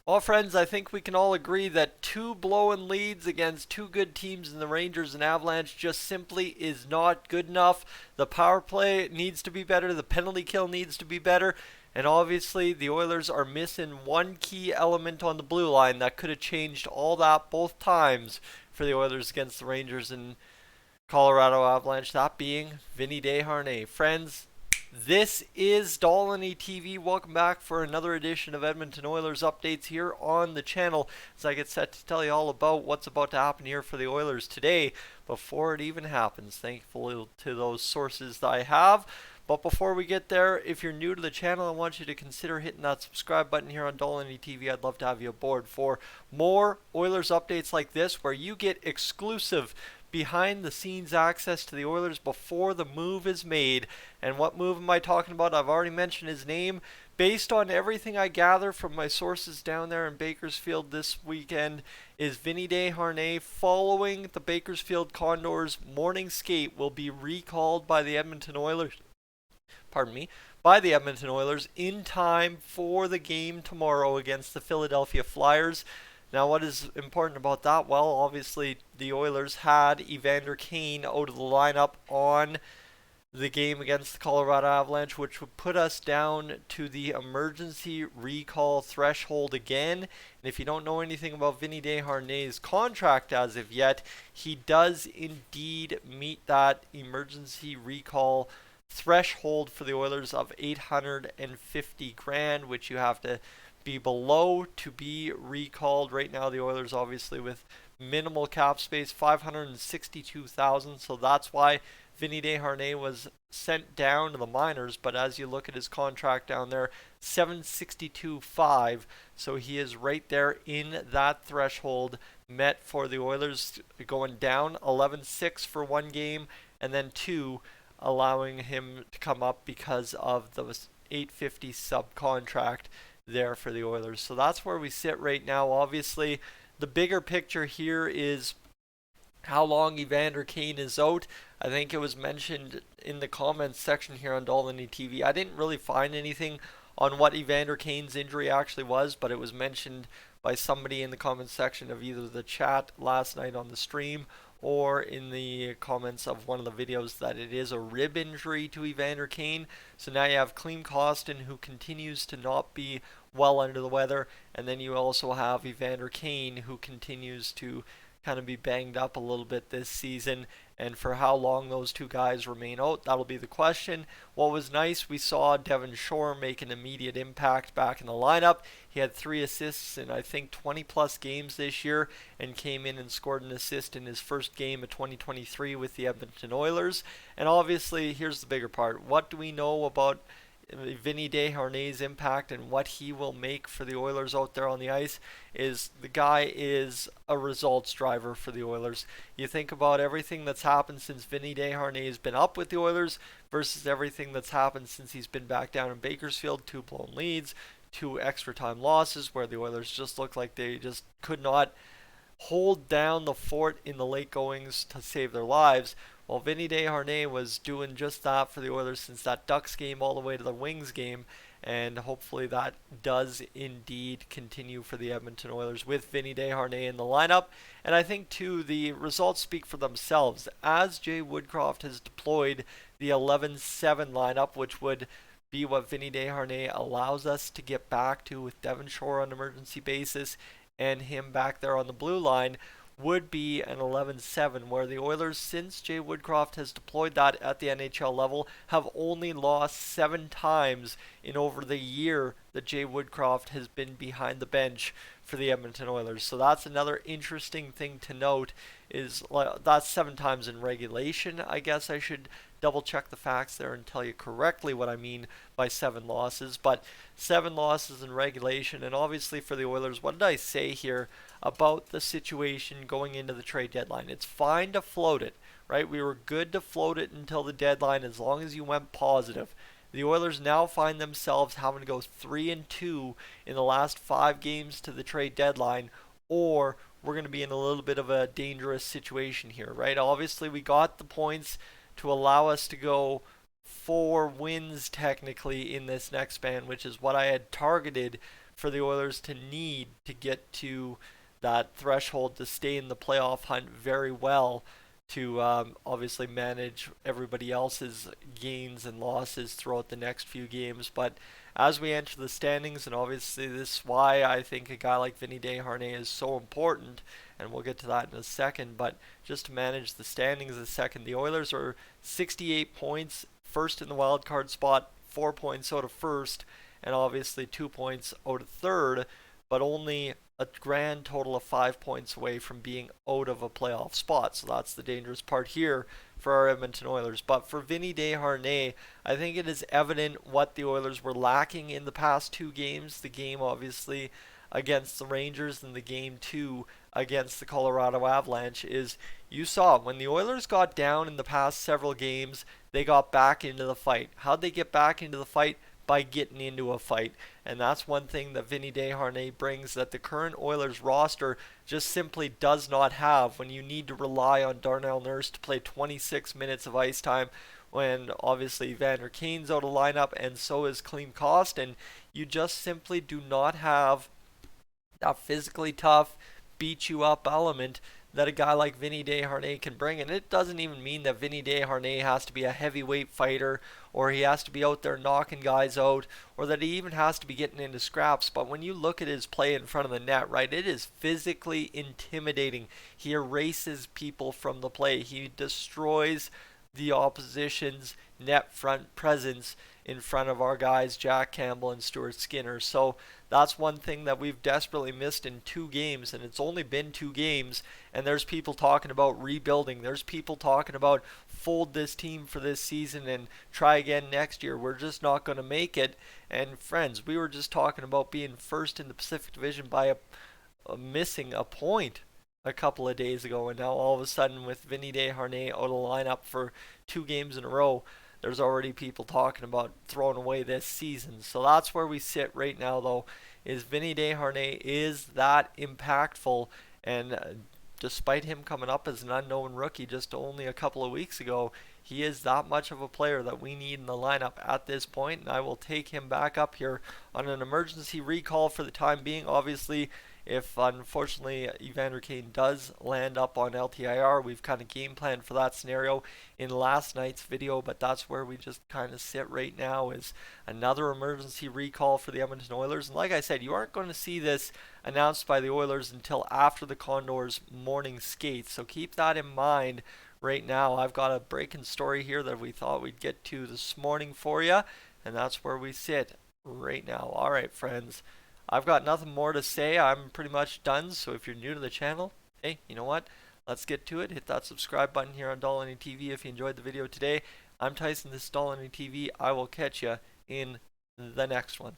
Well, friends, I think we can all agree that two blowing leads against two good teams in the Rangers and Avalanche just simply is not good enough. The power play needs to be better, the penalty kill needs to be better, and obviously the Oilers are missing one key element on the blue line that could have changed all that both times for the Oilers against the Rangers and Colorado Avalanche, that being Vinny Desharnais. Friends, this is Dolynny TV. Welcome back for another edition of Edmonton Oilers updates here on the channel as I get set to tell you all about what's about to happen here for the Oilers today before it even happens. Thankful to those sources that I have. But before we get there, if you're new to the channel, I want you to consider hitting that subscribe button here on Dolynny TV. I'd love to have you aboard for more Oilers updates like this where you get exclusive behind the scenes access to the Oilers before the move is made. And what move am I talking about? I've already mentioned his name. Based on everything I gather from my sources down there in Bakersfield this weekend, is Vinny Desharnais following the Bakersfield Condors morning skate will be recalled by the Edmonton Oilers. Pardon me, by the Edmonton Oilers in time for the game tomorrow against the Philadelphia Flyers. Now, what is important about that? Well, obviously, the Oilers had Evander Kane out of the lineup on the game against the Colorado Avalanche, which would put us down to the emergency recall threshold again. And if you don't know anything about Vinny Desharnais' contract as of yet, he does indeed meet that emergency recall threshold for the Oilers of 850 grand, which you have to be below to be recalled. Right now, the Oilers obviously with minimal cap space, 562,000. So that's why Vinny Deharnais was sent down to the minors. But as you look at his contract down there, 762.5. So he is right there in that threshold met for the Oilers, going down 11-6 for one game, and then two, allowing him to come up because of the 850 subcontract there for the Oilers. So that's where we sit right now. Obviously, the bigger picture here is how long Evander Kane is out. I think it was mentioned in the comments section here on Dolynny TV. I didn't really find anything on what Evander Kane's injury actually was, but it was mentioned by somebody in the comments section of either the chat last night on the stream or in the comments of one of the videos that it is a rib injury to Evander Kane. So now you have Klim Kostin, who continues to not be well under the weather, and then you also have Evander Kane, who continues to kind of be banged up a little bit this season. And for how long those two guys remain out, that'll be the question. What was nice, we saw Devon Shore make an immediate impact back in the lineup. He had 3 assists in I think 20 plus games this year and came in and scored an assist in his first game of 2023 with the Edmonton Oilers. And obviously, here's the bigger part. What do we know about Vinny Desharnais' impact and what he will make for the Oilers out there on the ice? Is the guy is a results driver for the Oilers. You think about everything that's happened since Vinny Desharnais has been up with the Oilers versus everything that's happened since he's been back down in Bakersfield. 2 blown leads, 2 extra time losses where the Oilers just looked like they just could not hold down the fort in the late goings to save their lives. Well, Vinny Deharnais was doing just that for the Oilers since that Ducks game all the way to the Wings game, and hopefully that does indeed continue for the Edmonton Oilers with Vinny Desharnais in the lineup. And I think, too, the results speak for themselves as Jay Woodcroft has deployed the 11-7 lineup, which would be what Vinny Desharnais allows us to get back to with Devon Shore on an emergency basis and him back there on the blue line, would be an 11-7, where the Oilers, since Jay Woodcroft has deployed that at the NHL level, have only lost 7 times in over the year that Jay Woodcroft has been behind the bench for the Edmonton Oilers. So that's another interesting thing to note, is that's 7 times in regulation. I guess I should double check the facts there and tell you correctly what I mean by 7 losses, but 7 losses in regulation. And obviously for the Oilers, what did I say here about the situation going into the trade deadline? It's fine to float it, right? We were good to float it until the deadline as long as you went positive. The Oilers now find themselves having to go 3-2 in the last 5 games to the trade deadline, or we're going to be in a little bit of a dangerous situation here, right? Obviously, we got the points to allow us to go 4 wins technically in this next span, which is what I had targeted for the Oilers to need to get to that threshold to stay in the playoff hunt very well, to obviously manage everybody else's gains and losses throughout the next few games. But as we enter the standings, and obviously this is why I think a guy like Vinny Deharnais is so important, and we'll get to that in a second, but just to manage the standings a second, the Oilers are 68 points, first in the wild card spot, 4 points out of first, and obviously 2 points out of third, but only a grand total of 5 points away from being out of a playoff spot. So that's the dangerous part here for our Edmonton Oilers. But for Vinny Desharnais, I think it is evident what the Oilers were lacking in the past 2 games. The game, obviously, against the Rangers and the game 2 against the Colorado Avalanche is, you saw when the Oilers got down in the past several games, they got back into the fight. How'd they get back into the fight? By getting into a fight. And that's one thing that Vinny Deharnais brings that the current Oilers roster just simply does not have, when you need to rely on Darnell Nurse to play 26 minutes of ice time, when obviously Evander Kane's out of lineup and so is Klim Kostin. You just simply do not have that physically tough, beat you up element that a guy like Vinny Desharnais can bring. And it doesn't even mean that Vinny Desharnais has to be a heavyweight fighter, or he has to be out there knocking guys out, or that he even has to be getting into scraps. But when you look at his play in front of the net, right, it is physically intimidating. He erases people from the play. He destroys the opposition's net front presence in front of our guys, Jack Campbell and Stuart Skinner. So that's one thing that we've desperately missed in 2 games, and it's only been 2 games, and there's people talking about rebuilding. There's people talking about fold this team for this season and try again next year. We're just not going to make it. And friends, we were just talking about being first in the Pacific Division by missing a point a couple of days ago, and now all of a sudden with Vinny Desharnais out of lineup for 2 games in a row, there's already people talking about throwing away this season. So that's where we sit right now, though, is Vinny Desharnais is that impactful, and despite him coming up as an unknown rookie just only a couple of weeks ago, he is that much of a player that we need in the lineup at this point, and I will take him back up here on an emergency recall for the time being. Obviously, if unfortunately Evander Kane does land up on LTIR, we've kind of game planned for that scenario in last night's video, but that's where we just kind of sit right now, is another emergency recall for the Edmonton Oilers. And like I said, you aren't going to see this announced by the Oilers until after the Condors morning skates, so keep that in mind. Right now, I've got a breaking story here that we thought we'd get to this morning for you, and that's where we sit right now. All right, friends, I've got nothing more to say. I'm pretty much done, so if you're new to the channel, hey, you know what? Let's get to it. Hit that subscribe button here on Dolynny TV if you enjoyed the video today. I'm Tyson, this is Dolynny TV. I will catch you in the next one.